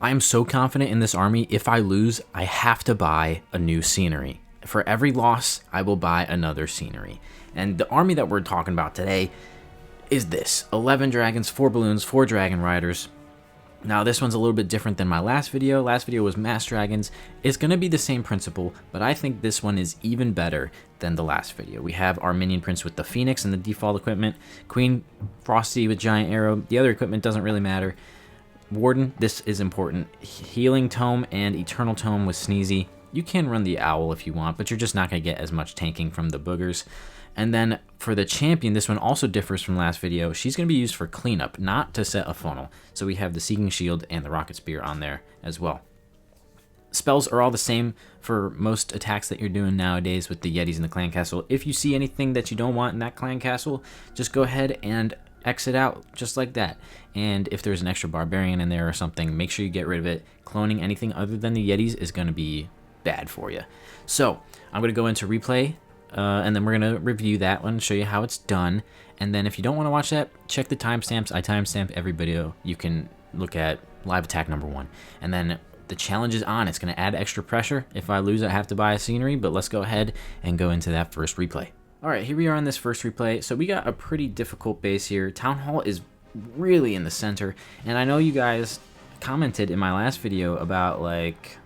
I am so confident in this army, if I lose, I have to buy a new scenery. For every loss, I will buy another scenery. And the army that we're talking about today is this. 11 dragons, 4 balloons, 4 dragon riders. Now this one's a little bit different than my last video. Last video was mass dragons. It's going to be the same principle, but I think this one is even better than the last video. We have our minion prince with the phoenix and the default equipment. Queen Frosty with giant arrow. The other equipment doesn't really matter. Warden, this is important. Healing tome and eternal tome with Sneezy. You can run the owl if you want, but you're just not going to get as much tanking from the boogers. And then for the champion, this one also differs from last video. She's going to be used for cleanup, not to set a funnel. So we have the Seeking Shield and the Rocket Spear on there as well. Spells are all the same for most attacks that you're doing nowadays with the Yetis in the clan castle. If you see anything that you don't want in that clan castle, just go ahead and exit out just like that. And if there's an extra barbarian in there or something, make sure you get rid of it. Cloning anything other than the Yetis is going to be bad for you. So I'm going to go into replay. And then we're going to review that one, show you how it's done. And then if you don't want to watch that, check the timestamps. I timestamp every video. You can look at live attack number 1. And then the challenge is on. It's going to add extra pressure. If I lose, I have to buy a scenery. But let's go ahead and go into that first replay. All right, here we are on this first replay. So we got a pretty difficult base here. Town Hall is really in the center. And I know you guys commented in my last video about, like,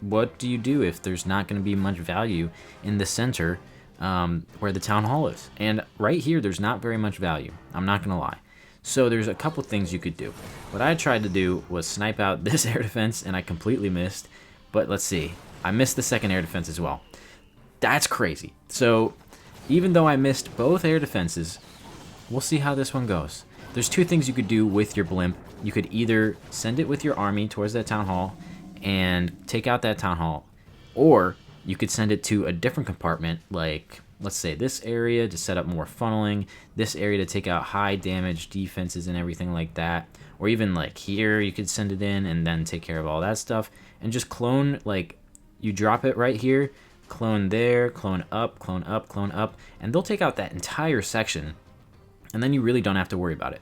what do you do if there's not going to be much value in the center where the town hall is? And right here, there's not very much value. I'm not going to lie. So there's a couple things you could do. What I tried to do was snipe out this air defense, and I completely missed. But let's see. I missed the second air defense as well. That's crazy. So even though I missed both air defenses, we'll see how this one goes. There's two things you could do with your blimp. You could either send it with your army towards that town hall and take out that town hall, or you could send it to a different compartment, like let's say this area to set up more funneling, this area to take out high damage defenses and everything like that, or even like here you could send it in and then take care of all that stuff and just clone. Like you drop it right here, clone there, clone up, clone up, clone up, and they'll take out that entire section, and then you really don't have to worry about it.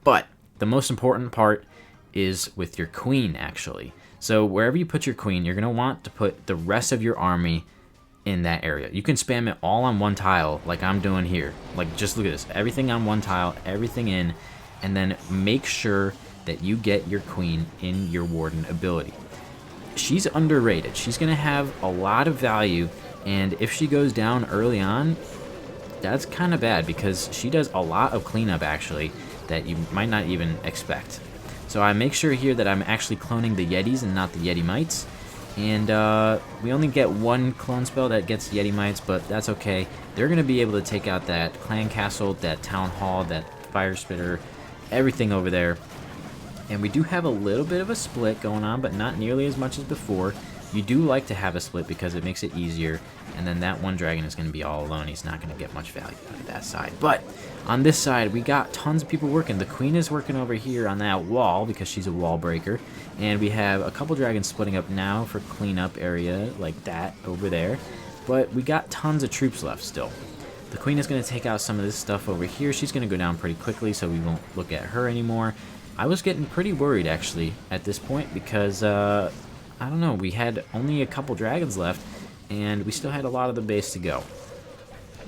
But the most important part is with your queen, actually. So wherever you put your queen, you're going to want to put the rest of your army in that area. You can spam it all on one tile like I'm doing here. Like, just look at this. Everything on one tile, everything in, and then make sure that you get your queen in your warden ability. She's underrated. She's going to have a lot of value, and if she goes down early on, that's kind of bad because she does a lot of cleanup, actually, that you might not even expect. So I make sure here that I'm actually cloning the Yetis and not the Yeti Mites. And we only get one clone spell that gets Yeti Mites, but that's okay. They're going to be able to take out that clan castle, that town hall, that fire spitter, everything over there. And we do have a little bit of a split going on, but not nearly as much as before. You do like to have a split because it makes it easier. And then that one dragon is going to be all alone. He's not going to get much value out of that side. But on this side, we got tons of people working. The queen is working over here on that wall because she's a wall breaker. And we have a couple dragons splitting up now for cleanup area like that over there. But we got tons of troops left still. The queen is going to take out some of this stuff over here. She's going to go down pretty quickly, so we won't look at her anymore. I was getting pretty worried, actually, at this point because, I don't know, we had only a couple dragons left, and we still had a lot of the base to go.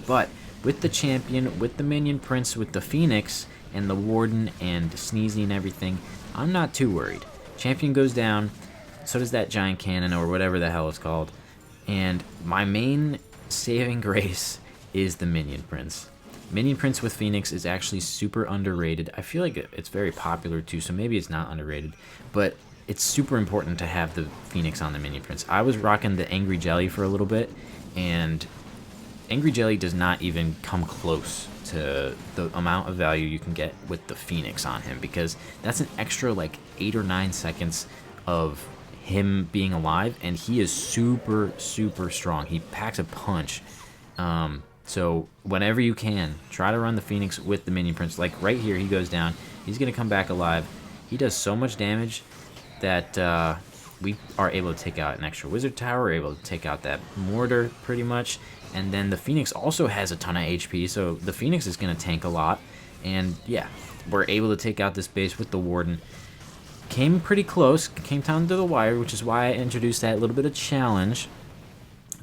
But with the champion, with the minion prince, with the phoenix, and the warden, and Sneezy and everything, I'm not too worried. Champion goes down, so does that giant cannon, or whatever the hell it's called. And my main saving grace is the minion prince. Minion prince with phoenix is actually super underrated. I feel like it's very popular too, so maybe it's not underrated. But it's super important to have the phoenix on the minion prince. I was rocking the angry jelly for a little bit, and angry jelly does not even come close to the amount of value you can get with the phoenix on him, because that's an extra like 8 or 9 seconds of him being alive, and he is super strong. He packs a punch. So whenever you can, try to run the phoenix with the minion prince. Like right here, he goes down, he's gonna come back alive. He does so much damage that we are able to take out an extra wizard tower, able to take out that mortar pretty much. And then the phoenix also has a ton of HP, so the phoenix is going to tank a lot. And yeah, we're able to take out this base with the warden. came pretty close, came down to the wire, which is why I introduced that little bit of challenge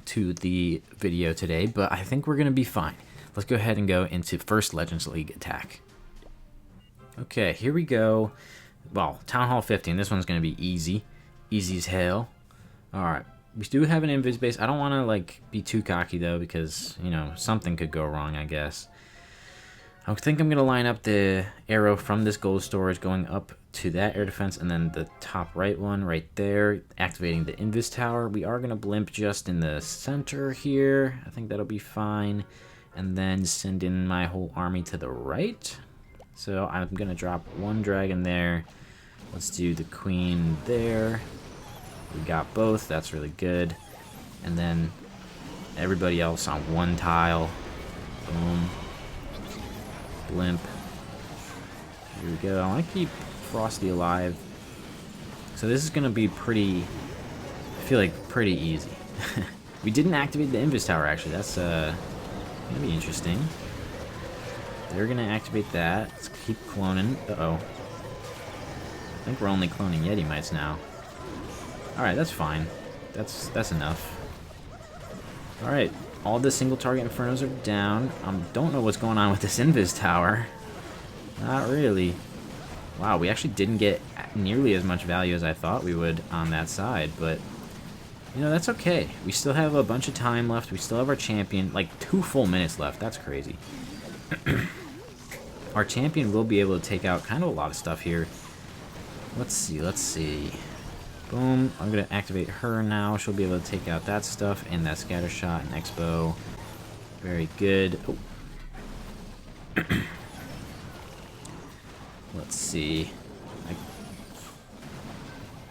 to the video today, but I think we're going to be fine. Let's go ahead and go into first Legends League attack. Okay, here we go. Well, Town Hall 15, this one's going to be easy. Easy as hell. Alright, we do have an invis base. I don't want to, like, be too cocky, though, because, you know, something could go wrong, I guess. I think I'm going to line up the arrow from this gold storage going up to that air defense, and then the top right one right there, activating the invis tower. We are going to blimp just in the center here. I think that'll be fine. And then send in my whole army to the right. So I'm going to drop one dragon there. Let's do the queen there. We got both. That's really good. And then everybody else on one tile. Boom. Blimp. Here we go. I want to keep Frosty alive. So this is going to be pretty, I feel like, pretty easy. We didn't activate the invis tower, actually. That's going to be interesting. They're going to activate that. Let's keep cloning. Uh-oh. I think we're only cloning Yeti Mites now. Alright, that's fine. That's enough. Alright, all the single target Infernos are down. Don't know what's going on with this invis tower. Not really. Wow, we actually didn't get nearly as much value as I thought we would on that side, but you know, that's okay. We still have a bunch of time left. We still have our champion, like 2 full minutes left. That's crazy. Our champion will be able to take out kind of a lot of stuff here. Let's see. Boom. I'm going to activate her now. She'll be able to take out that stuff and that scatter shot and Expo. Very good. Oh. Let's see.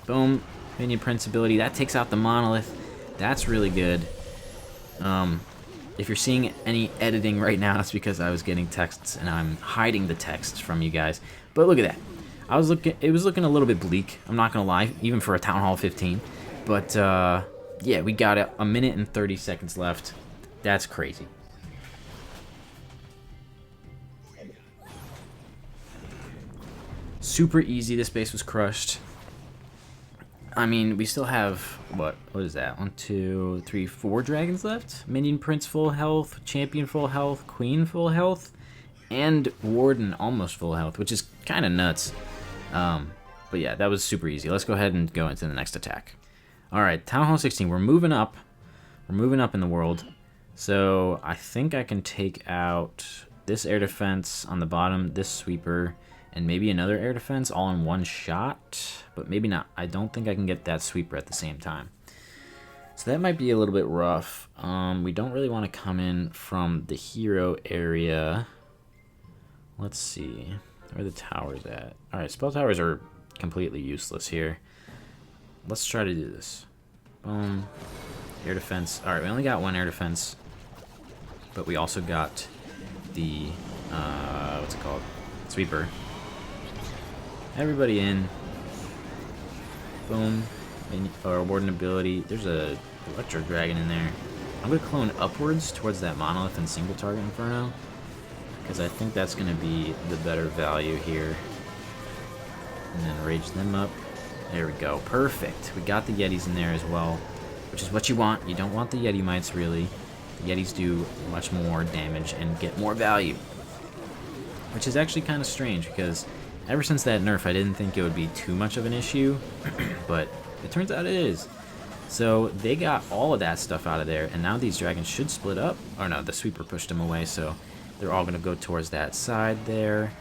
Boom. Minion Prince ability. That takes out the monolith. That's really good. If you're seeing any editing right now, it's because I was getting texts and I'm hiding the texts from you guys. But look at that. It was looking a little bit bleak, I'm not gonna lie, even for a Town Hall 15. But yeah, we got a minute and 30 seconds left. That's crazy. Super easy. This base was crushed. I mean, we still have what is that? 1, 2, 3, 4 dragons left. Minion Prince full health, Champion full health, Queen full health, and Warden almost full health, which is kind of nuts. But yeah, that was super easy. Let's go ahead and go into the next attack. All right, Town Hall 16. We're moving up. We're moving up in the world. So I think I can take out this air defense on the bottom, this sweeper, and maybe another air defense all in one shot. But maybe not. I don't think I can get that sweeper at the same time. So that might be a little bit rough. We don't really want to come in from the hero area. Let's see. Where are the towers at? Alright, spell towers are completely useless here. Let's try to do this. Boom. Air defense. Alright, we only got 1 air defense. But we also got the, what's it called? Sweeper. Everybody in. Boom. Or Warden ability. There's a Electro Dragon in there. I'm going to clone upwards towards that Monolith and single target Inferno, because I think that's going to be the better value here. And then rage them up. There we go. Perfect. We got the Yetis in there as well, which is what you want. You don't want the Yeti Mites, really. The Yetis do much more damage and get more value, which is actually kind of strange, because ever since that nerf, I didn't think it would be too much of an issue, but it turns out it is. So they got all of that stuff out of there, and now these dragons should split up. Oh no, the sweeper pushed them away, so they're all going to go towards that side there.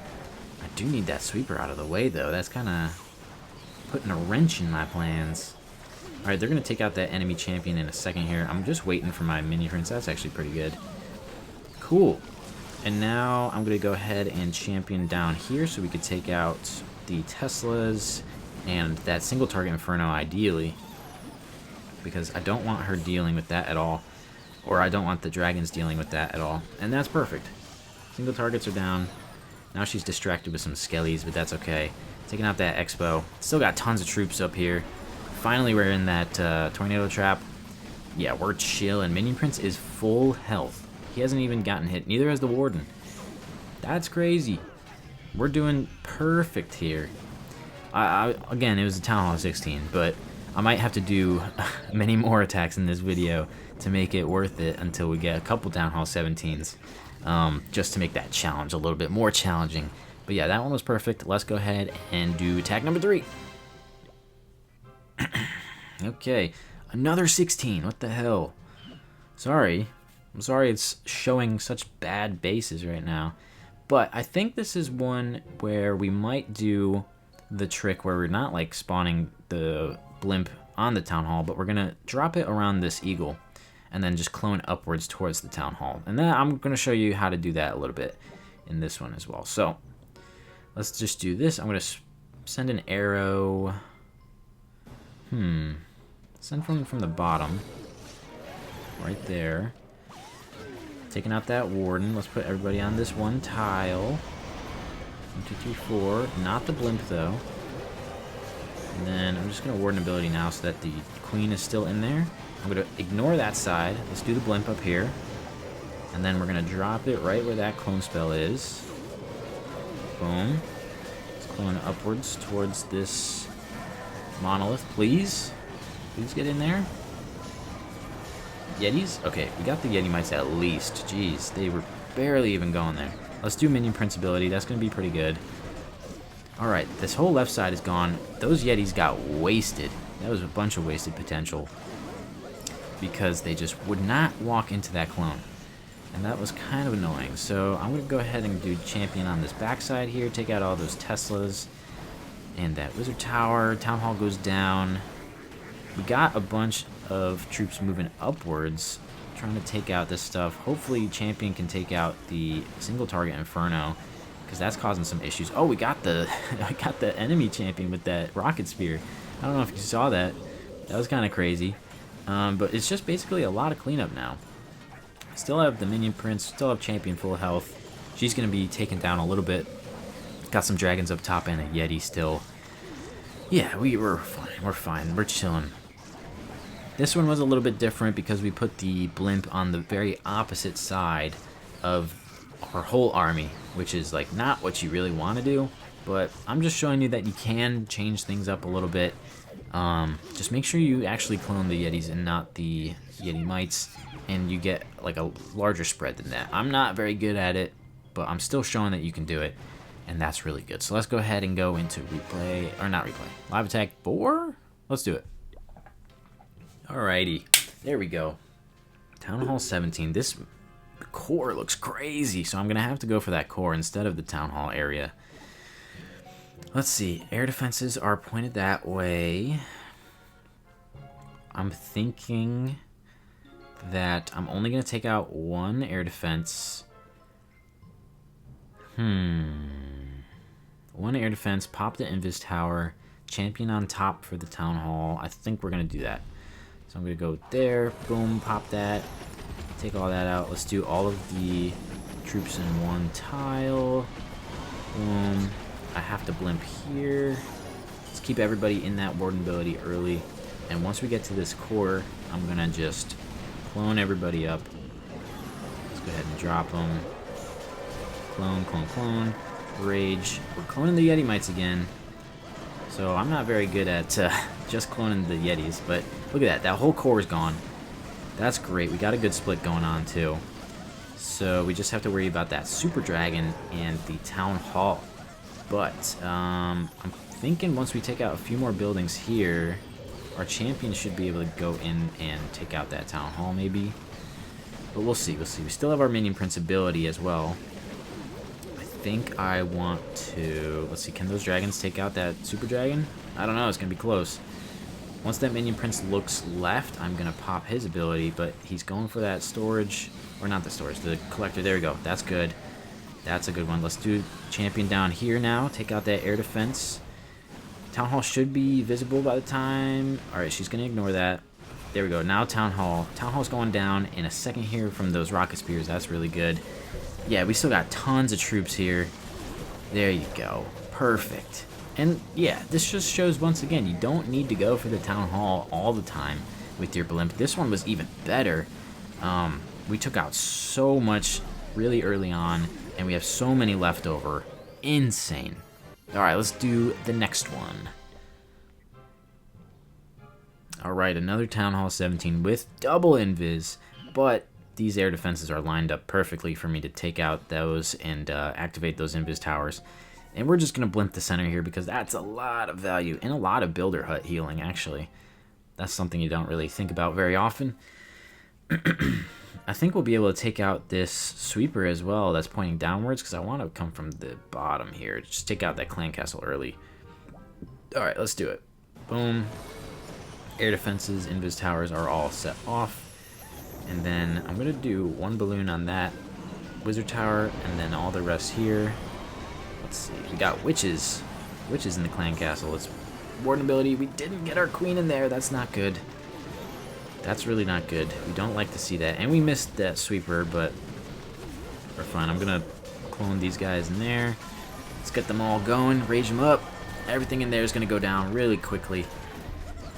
I do need that sweeper out of the way, though. That's kind of putting a wrench in my plans. Alright, they're going to take out that enemy champion in a second here. I'm just waiting for my mini prince. That's actually pretty good. Cool. And now I'm going to go ahead and champion down here so we could take out the Teslas and that single target Inferno, ideally, because I don't want her dealing with that at all, or I don't want the dragons dealing with that at all, and that's perfect. Single targets are down. Now she's distracted with some skellies, but that's okay. Taking out that Expo. Still got tons of troops up here. Finally, we're in that tornado trap. Yeah, we're chilling. Minion Prince is full health. He hasn't even gotten hit. Neither has the Warden. That's crazy. We're doing perfect here. Again, it was a Town Hall 16, but I might have to do many more attacks in this video to make it worth it until we get a couple Town Hall 17s, just to make that challenge a little bit more challenging. But yeah, that one was perfect. Let's go ahead and do attack number 3. Okay, another 16. What the hell? Sorry. I'm sorry it's showing such bad bases right now. But I think this is one where we might do the trick where we're not like spawning the blimp on the Town Hall, but we're gonna drop it around this eagle and then just clone upwards towards the Town Hall. And then I'm gonna show you how to do that a little bit in this one as well. So let's just do this. I'm gonna send an arrow. Send from the bottom, right there. Taking out that warden. Let's put everybody on this one tile. 1, 2, 3, 4. Not the blimp though. And then I'm just gonna warden ability now so that the queen is still in there. I'm gonna ignore that side. Let's do the blimp up here. And then we're gonna drop it right where that clone spell is. Boom. Let's clone upwards towards this monolith, please. Please get in there. Yetis? Okay, we got the Yeti mites at least. Jeez, they were barely even going there. Let's do minion prince ability. That's going to be pretty good. Alright, this whole left side is gone. Those Yetis got wasted. That was a bunch of wasted potential. Because they just would not walk into that clone. And that was kind of annoying. So I'm going to go ahead and do champion on this backside here. Take out all those Teslas. And that wizard tower. Town Hall goes down. We got a bunch of troops moving upwards, trying to take out this stuff. Hopefully champion can take out the single target inferno, because that's causing some issues. Oh, we got the enemy champion with that rocket spear. I don't know if you saw that. That was kind of crazy. But it's just basically a lot of cleanup now. Still have the minion prince, still have champion full health. She's going to be taken down a little bit. Got some dragons up top and a Yeti still. Yeah, we're fine. We're fine. We're chilling. This one was a little bit different because we put the blimp on the very opposite side of our whole army, which is like not what you really want to do, but I'm just showing you that you can change things up a little bit. Just make sure you actually clone the Yetis and not the Yeti mites, and you get like a larger spread than that. I'm not very good at it, but I'm still showing that you can do it, and that's really good. So let's go ahead and go into replay, or not replay, live attack 4. Let's do it. Alrighty, there we go. Town Hall 17. This core looks crazy, so I'm gonna have to go for that core instead of the Town Hall area. Let's see, air defenses are pointed that way. I'm thinking that I'm only gonna take out one air defense. One air defense, pop the Invis Tower, champion on top for the Town Hall. I think we're gonna do that. So I'm gonna go there, boom, pop that, take all that out. Let's do all of the troops in one tile. Boom. I have to blimp here. Let's keep everybody in that warden ability early. And once we get to this core, I'm gonna just clone everybody up. Let's go ahead and drop them. Clone, clone, clone. Rage. We're cloning the Yeti mites again. So I'm not very good at just cloning the Yetis, but look at that. That whole core is gone. That's great. We got a good split going on too. So we just have to worry about that Super Dragon and the Town Hall. But I'm thinking once we take out a few more buildings here, our champion should be able to go in and take out that Town Hall maybe. But we'll see, we'll see. We still have our minion prince ability as well. I think I want to... Let's see, can those dragons take out that Super Dragon? I don't know, it's going to be close. Once that minion prince looks left, I'm going to pop his ability, but he's going for that storage, or not the storage, the collector. There we go, that's good. That's a good one. Let's do champion down here now, take out that air defense. Town Hall should be visible by the time... Alright, she's going to ignore that. There we go, now Town Hall. Town Hall's going down in a second here from those rocket spears, that's really good. Yeah, we still got tons of troops here. There you go. Perfect. And yeah, this just shows once again, you don't need to go for the Town Hall all the time with your blimp. This one was even better. We took out so much really early on, and we have so many left over. Insane. Alright, let's do the next one. Alright, another Town Hall 17 with double invis, but these air defenses are lined up perfectly for me to take out those and activate those invis towers. And we're just going to blimp the center here because that's a lot of value and a lot of builder hut healing, actually. That's something you don't really think about very often. I think we'll be able to take out this sweeper as well that's pointing downwards because I want to come from the bottom here. Just take out that clan castle early. Alright, let's do it. Boom. Air defenses, invis towers are all set off. And then I'm going to do one balloon on that wizard tower and then all the rest here. Let's see. We got witches. Witches in the clan castle. It's warden ability. We didn't get our queen in there. That's not good. That's really not good. We don't like to see that. And we missed that sweeper, but we're fine. I'm going to clone these guys in there. Let's get them all going. Rage them up. Everything in there is going to go down really quickly.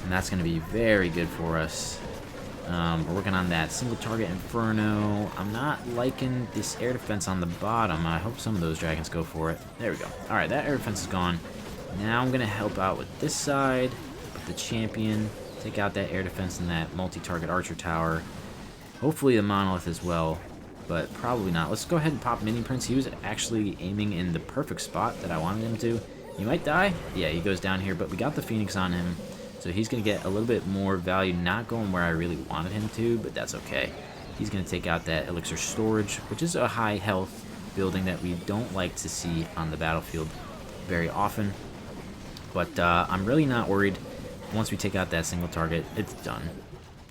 And that's going to be very good for us. We're working on that single target Inferno. I'm not liking this air defense on the bottom. I hope some of those dragons go for it. There we go. Alright, that air defense is gone. Now I'm going to help out with this side, with the champion. Take out that air defense and that multi-target archer tower. Hopefully the monolith as well, but probably not. Let's go ahead and pop Mini Prince. He was actually aiming in the perfect spot that I wanted him to. He might die. Yeah, he goes down here, but we got the Phoenix on him. So he's going to get a little bit more value, not going where I really wanted him to, but that's okay. He's going to take out that elixir storage, which is a high health building that we don't like to see on the battlefield very often. But I'm really not worried. Once we take out that single target, it's done.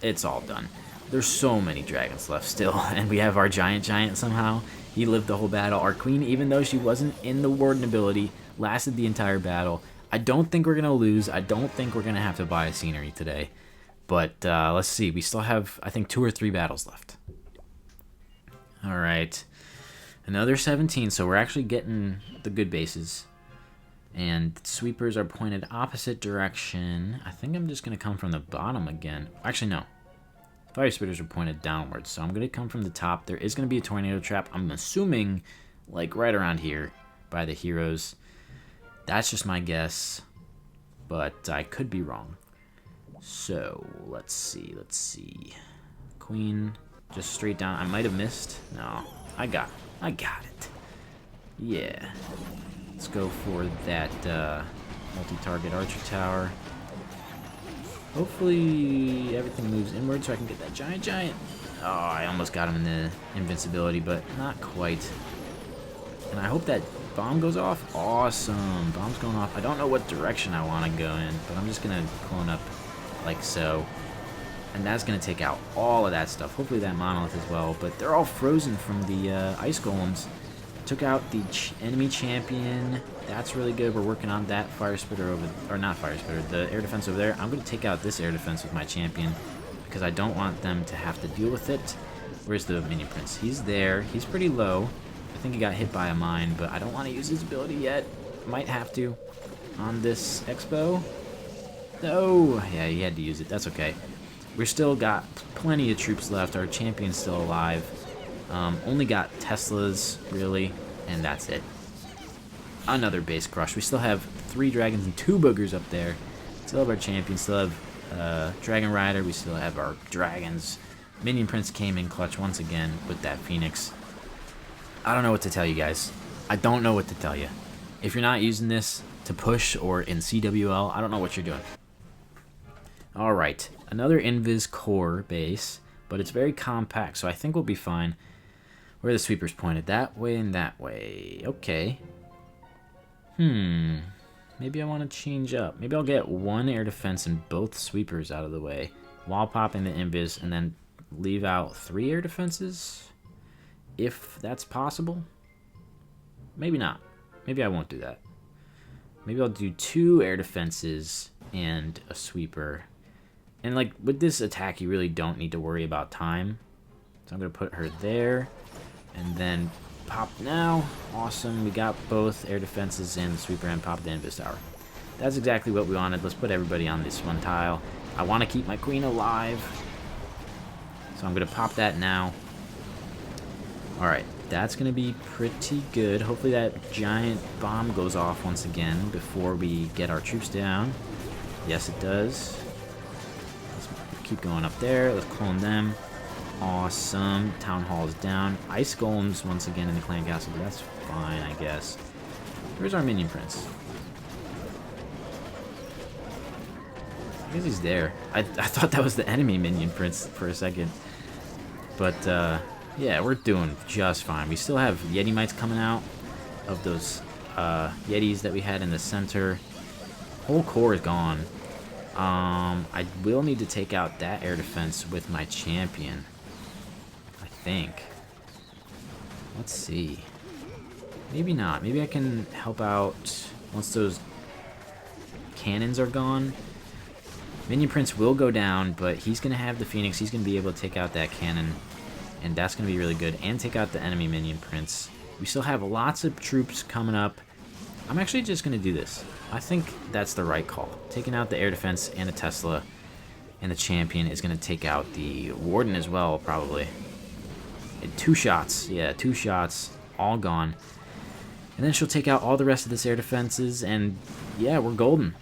It's all done. There's so many dragons left still, and we have our giant somehow. He lived the whole battle. Our queen, even though she wasn't in the warden ability, lasted the entire battle. I don't think we're going to lose. I don't think we're going to have to buy a scenery today. But let's see. We still have, I think, 2 or 3 battles left. All right. Another 17. So we're actually getting the good bases. And sweepers are pointed opposite direction. I think I'm just going to come from the bottom again. Actually, no. Fire spitters are pointed downwards. So I'm going to come from the top. There is going to be a tornado trap. I'm assuming like right around here by the heroes. That's just my guess, but I could be wrong. So, let's see. Queen, just straight down. I might have missed. No, I got it. Yeah. Let's go for that multi-target archer tower. Hopefully everything moves inward so I can get that giant. Oh, I almost got him in the invincibility, but not quite. And I hope that bomb goes off. Awesome. Bomb's going off. I don't know what direction I want to go in, but I'm just going to clone up like so. And that's going to take out all of that stuff. Hopefully that monolith as well. But they're all frozen from the ice golems. Took out the enemy champion. That's really good. We're working on that fire spitter over, or not fire spitter, the air defense over there. I'm going to take out this air defense with my champion because I don't want them to have to deal with it. Where's the mini prince? He's there. He's pretty low. I think he got hit by a mine, but I don't want to use his ability yet. Might have to on this expo. No. Yeah, he had to use it. That's okay. We're still got plenty of troops left. Our champion's still alive. Only got Teslas, really, and that's it. Another base crush. We still have 3 dragons and 2 boogers up there. Still have our champion. Still have Dragon Rider. We still have our dragons. Minion Prince came in clutch once again with that Phoenix. I don't know what to tell you guys. I don't know what to tell you. If you're not using this to push or in CWL, I don't know what you're doing. Alright, another Invis core base, but it's very compact, so I think we'll be fine. Where are the sweepers pointed? That way and that way. Okay. Maybe I want to change up. Maybe I'll get 1 air defense and both sweepers out of the way while popping the Invis and then leave out 3 air defenses. If that's possible. Maybe not. Maybe I won't do that. Maybe I'll do 2 air defenses and a sweeper. And like with this attack, you really don't need to worry about time. So I'm going to put her there. And then pop now. Awesome. We got both air defenses and the sweeper and pop the Invis tower. That's exactly what we wanted. Let's put everybody on this one tile. I want to keep my queen alive. So I'm going to pop that now. Alright. that's going to be pretty good. Hopefully that giant bomb goes off once again before we get our troops down. Yes, it does. Let's keep going up there. Let's clone them. Awesome. Town Hall is down. Ice Golems once again in the clan castle, but that's fine, I guess. Where's our minion prince? I guess he's there. I thought that was the enemy minion prince for a second. But, yeah, we're doing just fine. We still have Yeti mites coming out of those Yetis that we had in the center. Whole core is gone. I will need to take out that air defense with my champion. I think. Let's see. Maybe not. Maybe I can help out once those cannons are gone. Minion Prince will go down, but he's going to have the Phoenix. He's going to be able to take out that cannon, and that's going to be really good. And take out the enemy Minion Prince. We still have lots of troops coming up. I'm actually just going to do this. I think that's the right call. Taking out the air defense and a Tesla, and the champion is going to take out the Warden as well, probably. And 2 shots. Yeah, 2 shots. All gone. And then she'll take out all the rest of this air defenses, and yeah, we're golden.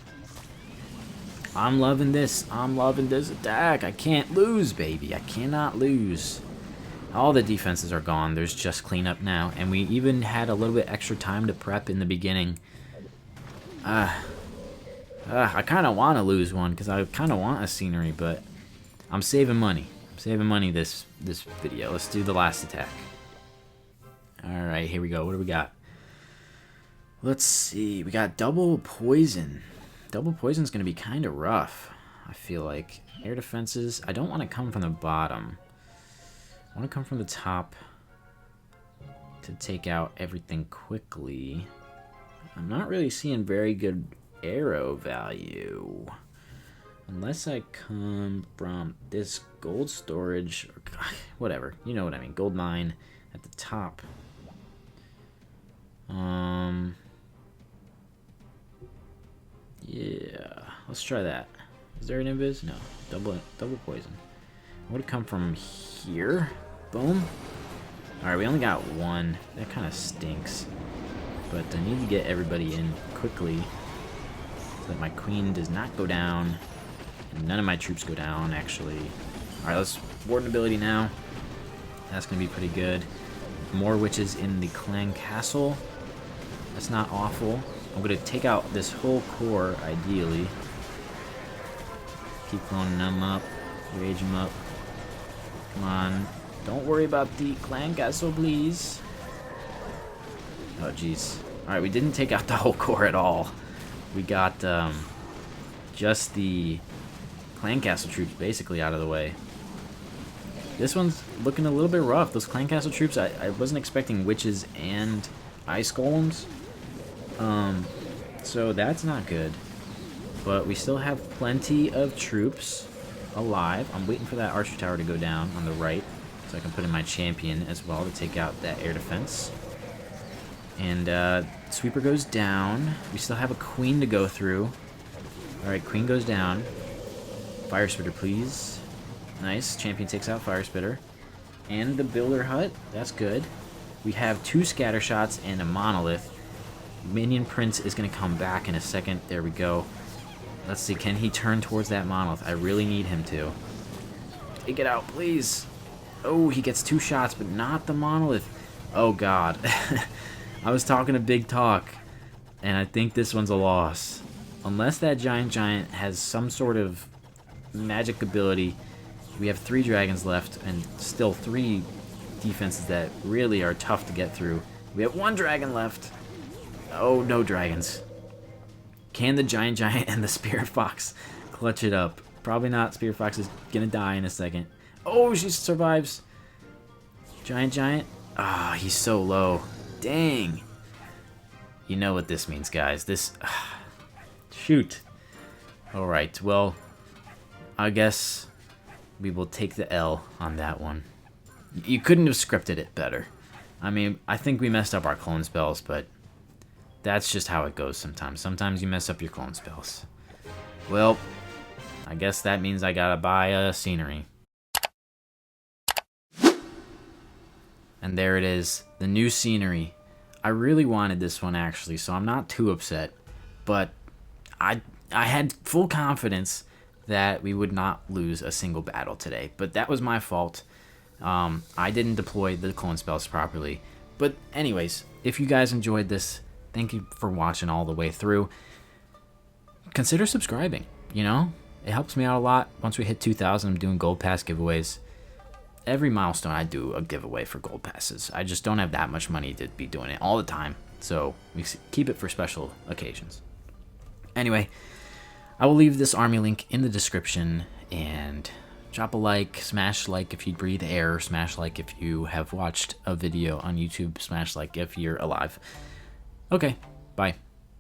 I'm loving this. I'm loving this attack. I can't lose, baby. I cannot lose. All the defenses are gone. There's just cleanup now. And we even had a little bit extra time to prep in the beginning. I kind of want to lose one because I kind of want a scenery, but I'm saving money. I'm saving money this video. Let's do the last attack. Alright, here we go. What do we got? Let's see. We got double poison. Double poison's going to be kind of rough, I feel like. Air defenses. I don't want to come from the bottom. I want to come from the top to take out everything quickly. I'm not really seeing very good arrow value. Unless I come from this gold storage, or whatever. You know what I mean. Gold mine at the top. Yeah, let's try that. Is there an invis? No. Double poison. I would come from here. Boom. Alright, we only got 1. That kind of stinks. But I need to get everybody in quickly so that my queen does not go down. And none of my troops go down, actually. Alright, let's Warden ability now. That's going to be pretty good. More witches in the clan castle. That's not awful. I'm going to take out this whole core, ideally. Keep cloning them up. Rage them up. Come on. Don't worry about the clan castle, please. Oh, jeez. Alright, we didn't take out the whole core at all. We got just the clan castle troops basically out of the way. This one's looking a little bit rough. Those clan castle troops, I wasn't expecting witches and ice golems. So that's not good. But we still have plenty of troops alive. I'm waiting for that archer tower to go down on the right, so I can put in my champion as well to take out that air defense. And sweeper goes down. We still have a queen to go through. Alright, queen goes down. Fire spitter, please. Nice. Champion takes out fire spitter. And the builder hut. That's good. We have 2 scatter shots and a monolith. Minion Prince is going to come back in a second. There we go. Let's see. Can he turn towards that monolith? I really need him to. Take it out, please. Oh, he gets 2 shots, but not the monolith. Oh, God. I was talking a big talk, and I think this one's a loss. Unless that giant has some sort of magic ability. We have 3 dragons left, and still 3 defenses that really are tough to get through. We have 1 dragon left. Oh, no dragons. Can the giant and the spirit fox clutch it up? Probably not. Spirit fox is gonna die in a second. Oh, she survives. Giant. Ah, he's so low. Dang. You know what this means, guys. This... shoot. Alright, well, I guess we will take the L on that one. You couldn't have scripted it better. I mean, I think we messed up our clone spells, but that's just how it goes sometimes. Sometimes you mess up your clone spells. Well, I guess that means I gotta buy a scenery. And And there it is, the new scenery. I really wanted this one actually, so I'm not too upset. But I had full confidence that we would not lose a single battle today. But that was my fault. I didn't deploy the clone spells properly. But anyways, if you guys enjoyed this, thank you for watching all the way through. Consider subscribing, you know? It helps me out a lot. Once we hit 2,000, I'm doing gold pass giveaways. Every milestone I do a giveaway for gold passes. I just don't have that much money to be doing it all the time. So we keep it for special occasions. Anyway, I will leave this army link in the description, and drop a like, smash like if you breathe air, smash like if you have watched a video on YouTube, smash like if you're alive. Okay, bye.